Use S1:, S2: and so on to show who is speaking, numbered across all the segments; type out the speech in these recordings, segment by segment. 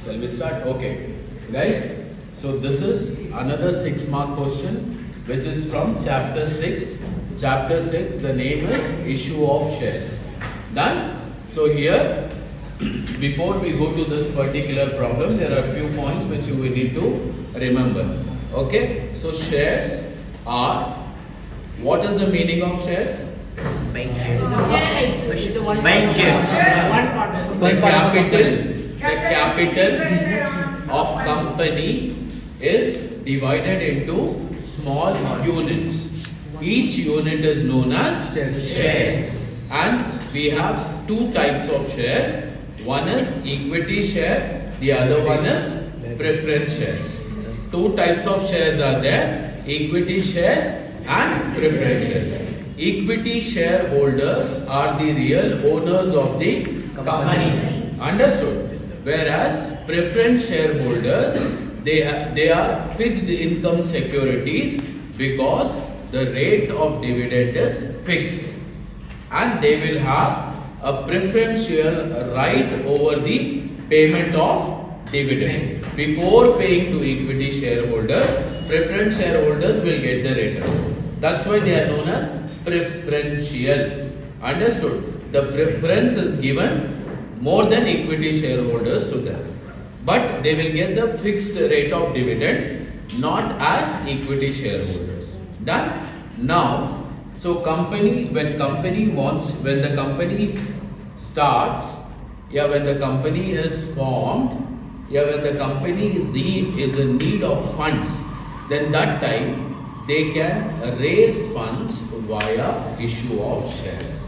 S1: Shall we start? Okay. Guys, so this is another 6-mark question which is from chapter 6. Chapter 6, the name is Issue of Shares. Done? So here, before we go to this particular problem, there are a few points which you will need to remember. Okay? So shares are, what is the meaning of shares?
S2: Buying shares.
S3: Buying shares.
S1: The capital of company is divided into small units. Each unit is known as shares. And we have two types of shares. One is equity share, the other one is preference shares. Two types of shares are there, equity shares and preference shares. Equity shareholders are the real owners of the company. Understood? Whereas preference shareholders, they are fixed income securities because the rate of dividend is fixed and they will have a preferential right over the payment of dividend. Before paying to equity shareholders, preference shareholders will get the return. That's why they are known as preferential. Understood? The preference is given more than equity shareholders to them. But they will get a fixed rate of dividend, not as equity shareholders. Done? Now, so when the company starts, when the company is formed, when the company is in need of funds, then that time they can raise funds via issue of shares.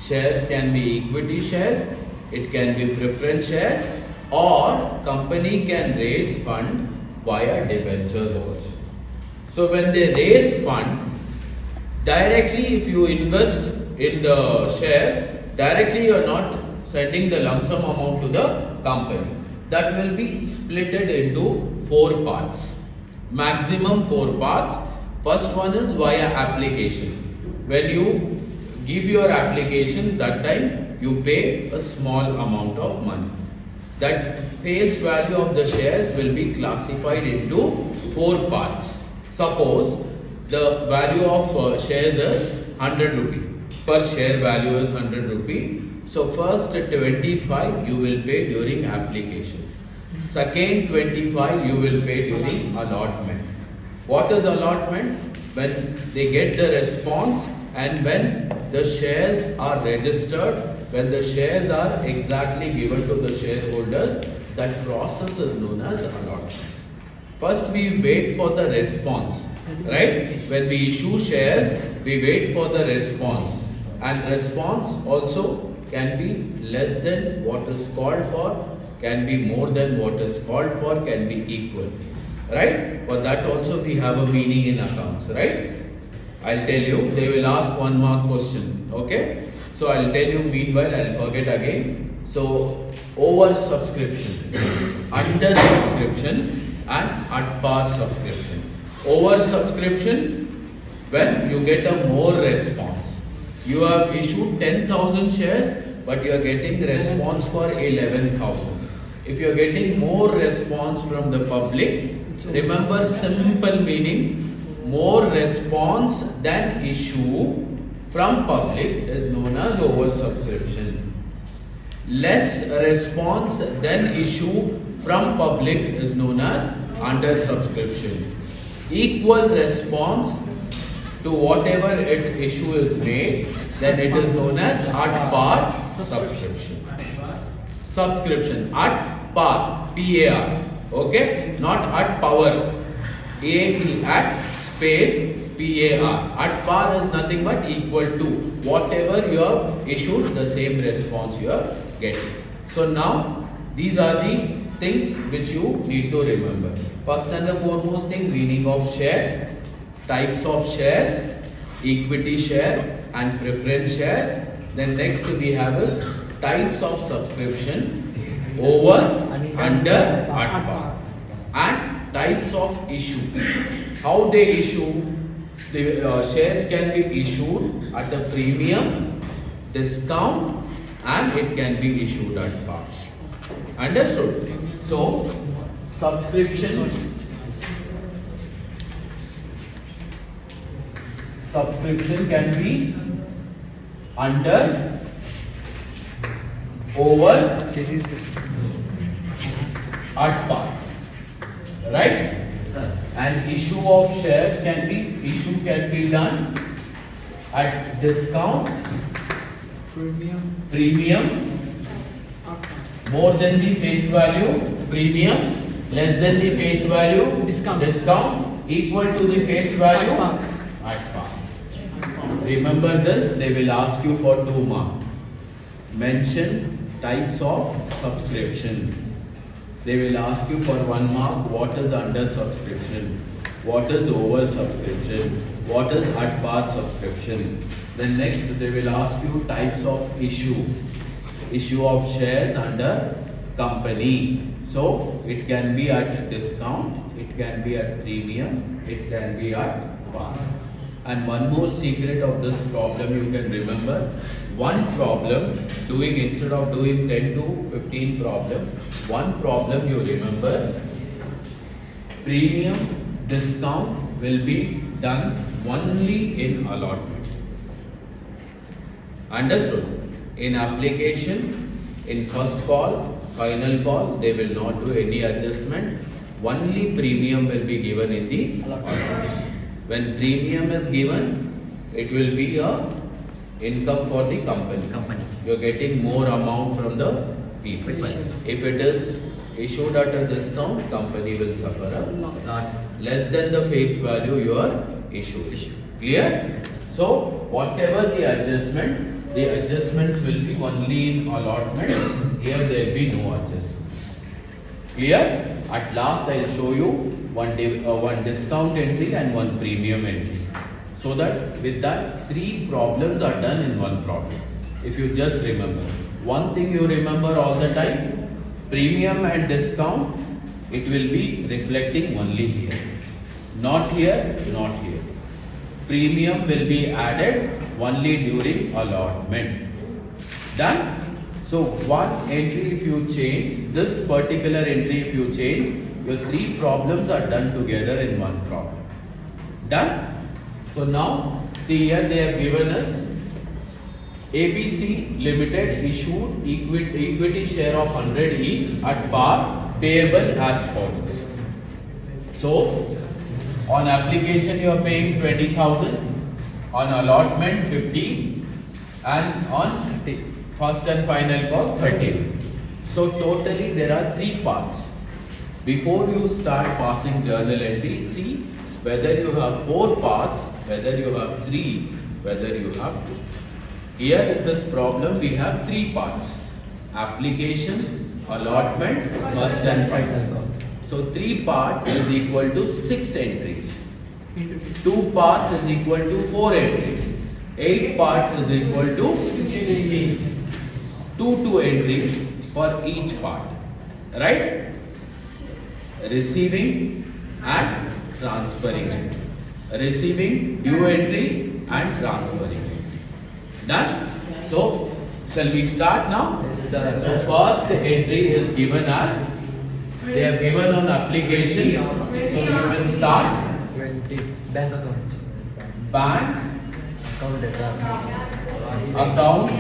S1: Shares can be equity shares, it can be preference shares, or company can raise fund via debentures also. So when they raise fund, directly if you invest in the shares, directly you are not sending the lump sum amount to the company. That will be splitted into 4 parts. Maximum 4 parts. First one is via application. When you give your application, that time you pay a small amount of money. That face value of the shares will be classified into 4 parts. Suppose the value of shares is 100 rupee. Per share value is 100 rupee. So first 25 you will pay during application. Second 25 you will pay during allotment. What is allotment? When they get the response and when the shares are registered, when the shares are exactly given to the shareholders, that process is known as allotment. First we wait for the response, right? When we issue shares, we wait for the response, and response also can be less than what is called for, can be more than what is called for, can be equal, right? For that also we have a meaning in accounts, right? I'll tell you, they will ask 1-mark question, okay? So I'll tell you, meanwhile I'll forget again. So over subscription, under subscription and at par subscription. Over subscription, when you get a more response. You have issued 10,000 shares but you are getting response for 11,000. If you are getting more response from the public, remember simple meaning, more response than issue from public is known as oversubscription. Less response than issue from public is known as under subscription. Equal response to whatever issue is made, then it is known as at par subscription. Subscription at par, PAR, okay? Not at power, AT, at space PAR. At par is nothing but equal to whatever you have issued, the same response you are getting. So now these are the things which you need to remember. First and the foremost thing, meaning of share, types of shares, equity share and preference shares. Then next we have is types of subscription, over, under, at par, and types of issue. How they issue? The shares can be issued at a premium, discount, and it can be issued at par. Understood? So, subscription can be under, over, at par. Right? And issue of shares can be done at discount, premium, more than the face value, premium, less than the face value, discount, equal to the face value, at par. Remember this, they will ask you for 2 marks. Mention types of subscriptions. They will ask you for 1 mark, what is under subscription, what is over subscription, what is at par subscription. Then next they will ask you types of issue of shares under company. So it can be at discount, it can be at premium, it can be at par. And one more secret of this problem you can remember. One problem, instead of doing 10 to 15 problems, one problem you remember, premium discount will be done only in allotment. Understood? In application, in first call, final call, they will not do any adjustment. Only premium will be given in the allotment. When premium is given, it will be a income for the company. You are getting more amount from the people. If it is issued at a discount, company will suffer a loss. Less than the face value you are issued. Clear? So whatever the adjustments will be only in allotment. Here there will be no adjustments. Clear? At last I will show you one discount entry and one premium entry. So that with that 3 problems are done in one problem. If you just remember. One thing you remember all the time, premium and discount, it will be reflecting only here. Not here, not here. Premium will be added only during allotment. Done? So one entry if you change, this particular entry if you change, your 3 problems are done together in one problem. Done? So now, see here they have given us ABC Limited issued equity share of 100 each at par payable as follows. So, on application you are paying 20,000, on allotment 15 and on first and final call 30. So totally there are 3 parts. Before you start passing journal entry, see whether you have 4 parts, whether you have 3, whether you have 2. Here in this problem we have 3 parts. Application, allotment, first and final call. So 3 parts is equal to 6 entries. 2 parts is equal to 4 entries. 8 parts is equal to 16. 2 entries for each part. Right? Receiving and transferring. Receiving, due entry and transferring. Done? So, shall we start now? So, first entry is given as, they have given on application. So, you will start.
S2: 20 bank account.
S1: Bank
S2: Account data.
S1: account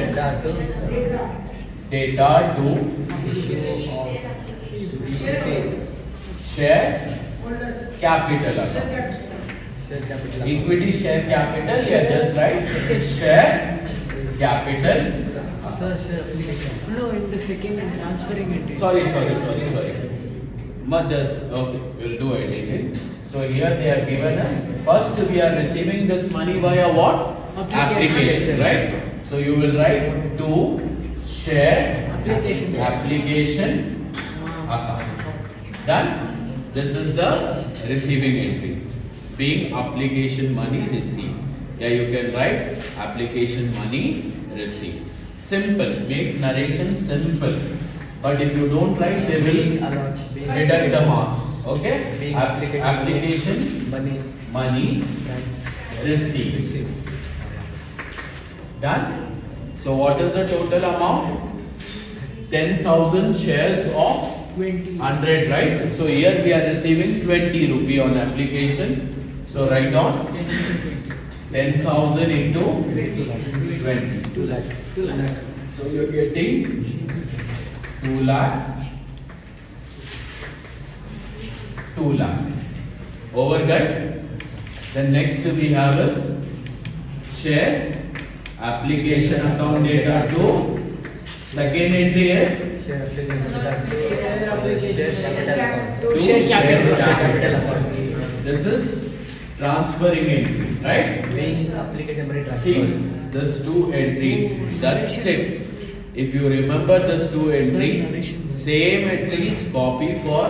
S1: data to
S2: Issue of
S1: share capital account.
S2: share capital.
S1: Equity share capital, yeah, just right. Share capital.
S2: Sir, share application.
S3: No, in the second transferring entry.
S1: Sorry. Just okay, we'll do editing. So here they have given us. First we are receiving this money via what? Application, right? So you will write to share application account. Done? This is the receiving entry. Being application money received. Yeah, you can write application money received. Simple. Make narration simple. But if you don't write, they will deduct the marks. Okay? Application money received. Done? So what is the total amount? 10,000 shares of
S3: 20.
S1: 100, right? So here we are receiving 20 rupee on application. So write down 10,000 into 20.
S2: 2 lakh.
S3: 2 lakh.
S1: So you are getting 2 lakh. 2 lakh. Over, guys. Then next we have is share application account data to. Second entry is
S2: Share application data.
S3: Share application.
S2: Share capital account.
S1: to
S3: Share capital.
S2: Capital account.
S1: This is transferring entry, right?
S2: Being application money
S1: See,
S2: transfer.
S1: these two entries, that's it. If you remember this two entry, same entries copy for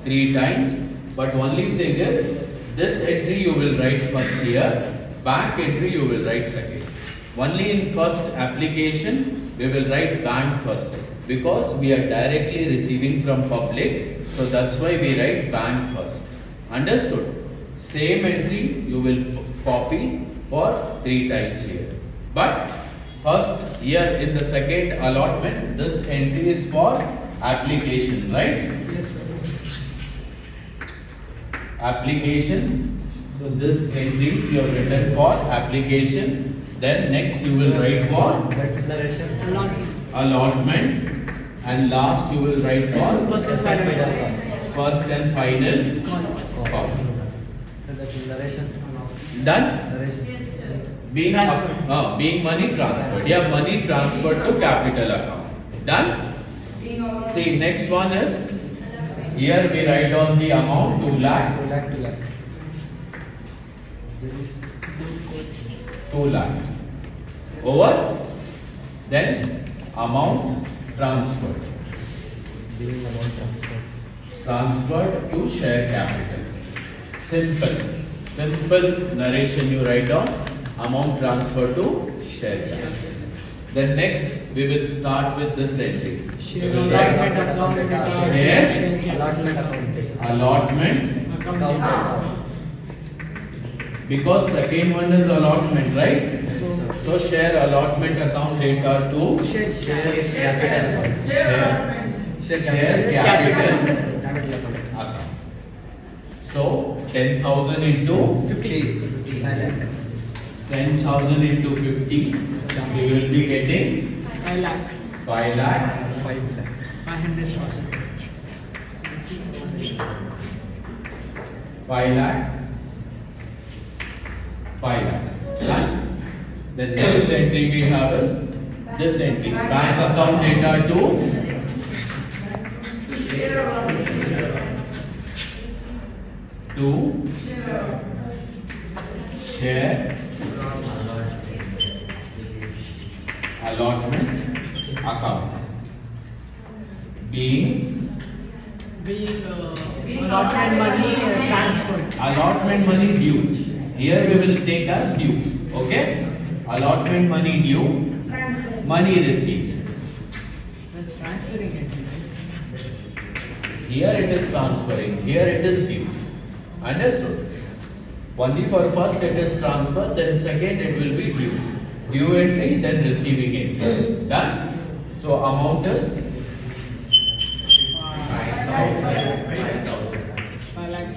S1: 3 times, but only thing is, this entry you will write first here, bank entry you will write second. Only in first application, we will write bank first, because we are directly receiving from public, so that's why we write bank first. Understood? Same entry you will copy for 3 times here. But first here in the second allotment, this entry is for application, right?
S3: Yes, sir.
S1: Application. So this entries you have written for application. Then next you will write for
S2: Declaration.
S1: allotment, and last you will write for
S3: First and final.
S1: first and final
S3: Call.
S1: copy.
S2: The declaration.
S1: Done?
S2: Declaration.
S1: Being
S3: Transfer.
S1: being money transferred. Yeah, money transferred to capital account. Done? See, next one is here we write down the amount 2 lakh.
S2: 2 lakh. 2 lakh.
S1: 2 lakh. Over. Then amount transferred.
S2: Being amount transfer.
S1: Transferred to share capital. Simple. Simple narration you write down. Amount transferred to share capital. Then next we will start with this entry.
S3: Share
S1: We will
S3: allotment
S1: write
S3: account data.
S1: Share.
S3: capital.
S2: Allotment account data.
S1: allotment,
S3: Account
S2: Account
S3: data.
S2: data.
S1: because second one is allotment, right?
S3: So-
S1: So share allotment account data to
S3: Share
S2: Share capital account.
S1: share capital
S2: Capital account.
S1: account. So 10,000 into
S2: 50. 5 lakh.
S1: 10,000 into 50, we will be getting
S3: 5 lakh.
S1: 5 lakh.
S2: 5 lakh.
S3: 500,000.
S1: 5 lakh. 5 lakh. Done. The next entry we have is this entry, bank account data to share allotment account. Being
S3: Allotment money transferred.
S1: allotment money due. Here we will take as due. Okay? Allotment money due, money received.
S3: That's transferring it. Right?
S1: Here it is transferring, here it is due. Understood? Only for first it is transfer, then second it will be due. Due entry, then receiving entry. Done? So amount is 5,000.
S3: 5 lakh.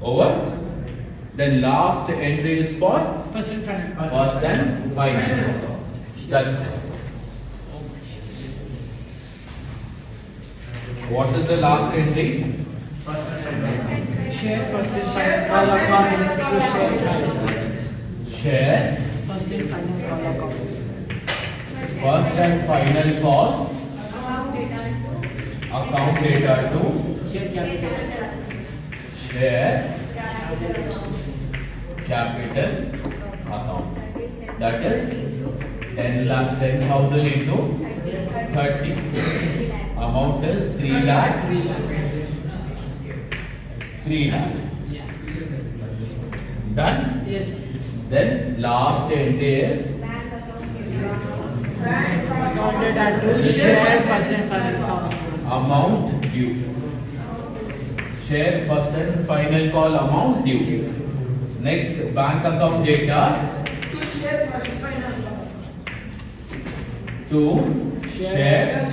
S1: Over. Then last entry is for
S3: First and final.
S1: first and final. That's it. What is the last entry?
S3: Share first and final call account to share capital.
S1: Share
S3: First and final call account.
S1: first and final call account data to
S3: Share capital.
S1: share capital account. That is 10,000 into 30. Amount is 3 lakh. 3 lakh.
S3: Yeah.
S1: Done?
S3: Yes.
S1: Then last entry is
S3: Account data to share first and final call account.
S1: amount due. Share first and final call amount due. Next, bank account data to share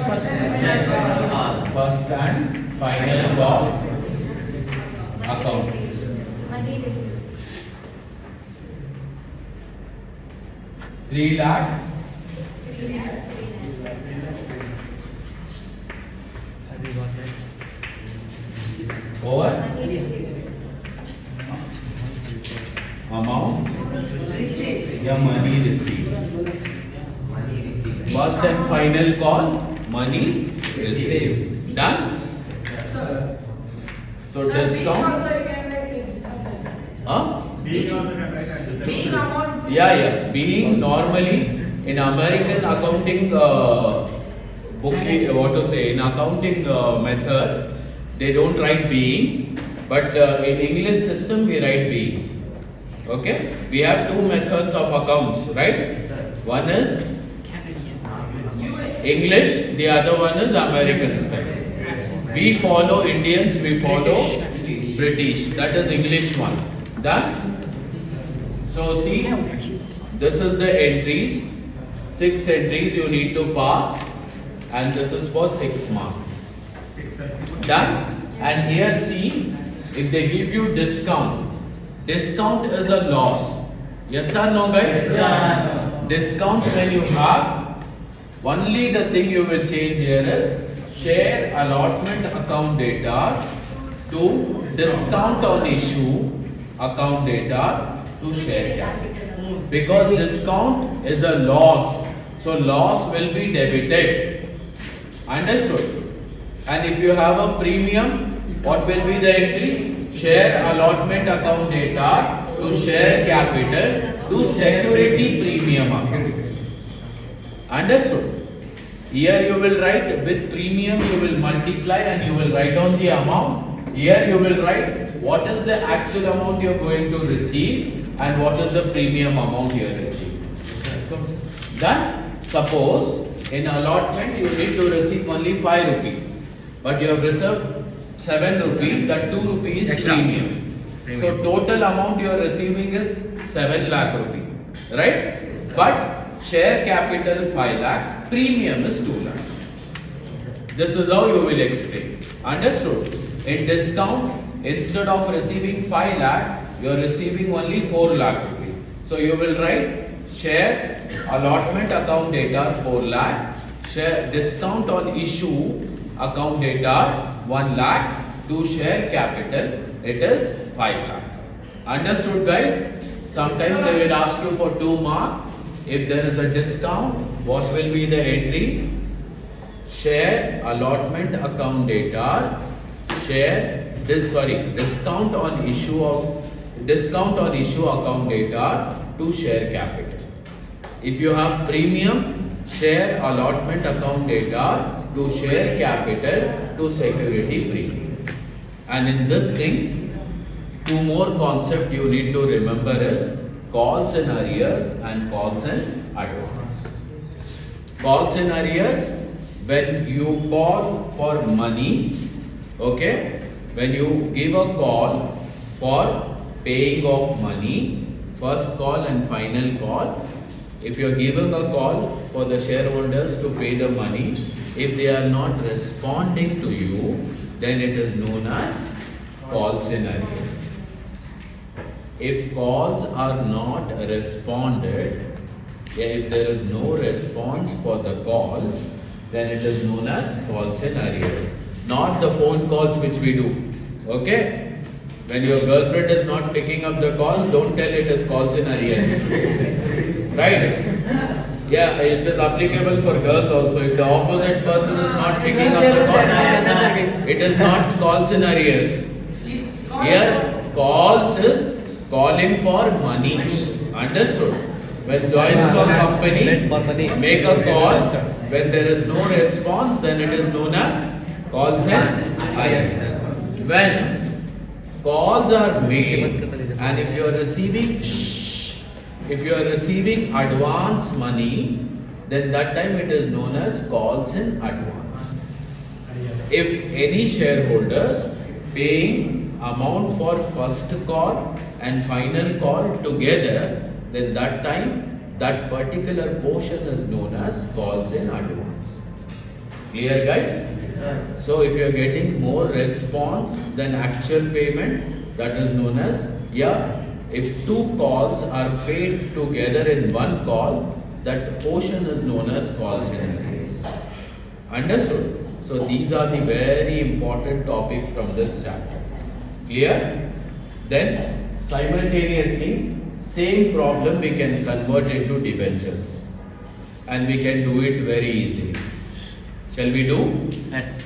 S1: first and final call account.
S4: Money received.
S1: 3 lakh
S2: Have you got that?
S1: over
S4: Money received.
S1: amount या money received.
S2: Money received.
S1: First and final call, money received. Done? So discount. Huh? Yeah. Being normally in American accounting in accounting methods, they don't write being, but in English system we write being. Okay? We have two methods of accounts, right? One is English, the other one is American style. We follow Indians, we follow British. That is English one. Done? So see, this is the entries. 6 entries you need to pass, and this is for 6 marks. Done? And here see, if they give you discount is a loss. Yes or no, guys?
S3: Yeah.
S1: Discount when you have, only the thing you will change here is share allotment account data to discount on issue account data to share capital. Because discount is a loss, so loss will be debited. Understood? And if you have a premium, what will be the entry? Share allotment account data to share capital to security premium account. Understood? Here you will write with premium, you will multiply and you will write on the amount. Here you will write what is the actual amount you are going to receive and what is the premium amount you are receiving. Done? Suppose in allotment you need to receive only 5 rupees, but you have reserved 7 rupees, that 2 rupees is premium. So total amount you are receiving is 7 lakh rupees, right? But share capital 5 lakh, premium is 2 lakh. This is how you will explain. Understood? In discount, instead of receiving 5 lakh, you are receiving only 4 lakh rupees. So you will write share allotment account data 4 lakh, share discount on issue account data 1 lakh, to share capital it is 5 lakh. Understood, guys? Sometimes they will ask you for 2 marks. If there is a discount, what will be the entry? Share allotment account data, discount on issue account data to share capital. If you have premium, share allotment account data to share capital to security premium. And in this thing, 2 more concepts you need to remember is calls in arrears and calls in advance. Calls in arrears, when you call for money, okay, when you give a call for paying of money, first call and final call, if you are giving a call for the shareholders to pay the money, if they are not responding to you, then it is known as calls in arrears. If calls are not responded, if there is no response for the calls, then it is known as calls in arrears. Not the phone calls which we do. Okay? When your girlfriend is not picking up the call, don't tell it is calls in arrears. Right? Yeah, it is applicable for girls also. If the opposite person is not picking up the call, it is not calls in arrears. Here, calls is calling for money. Understood? When joint stock company make a call, when there is no response, then it is known as calls in arrears. When calls are made and if you are receiving advance money, then that time it is known as calls in advance. If any shareholders paying amount for first call and final call together, then that time that particular portion is known as calls in advance. Clear, guys? So if you are getting more response than actual payment, that is known as, yeah, if two calls are paid together in one call, that portion is known as call scenarios. Understood? So these are the very important topic from this chapter. Clear? Then simultaneously, same problem we can convert into debentures, and we can do it very easily. Shall we do?
S2: Yes.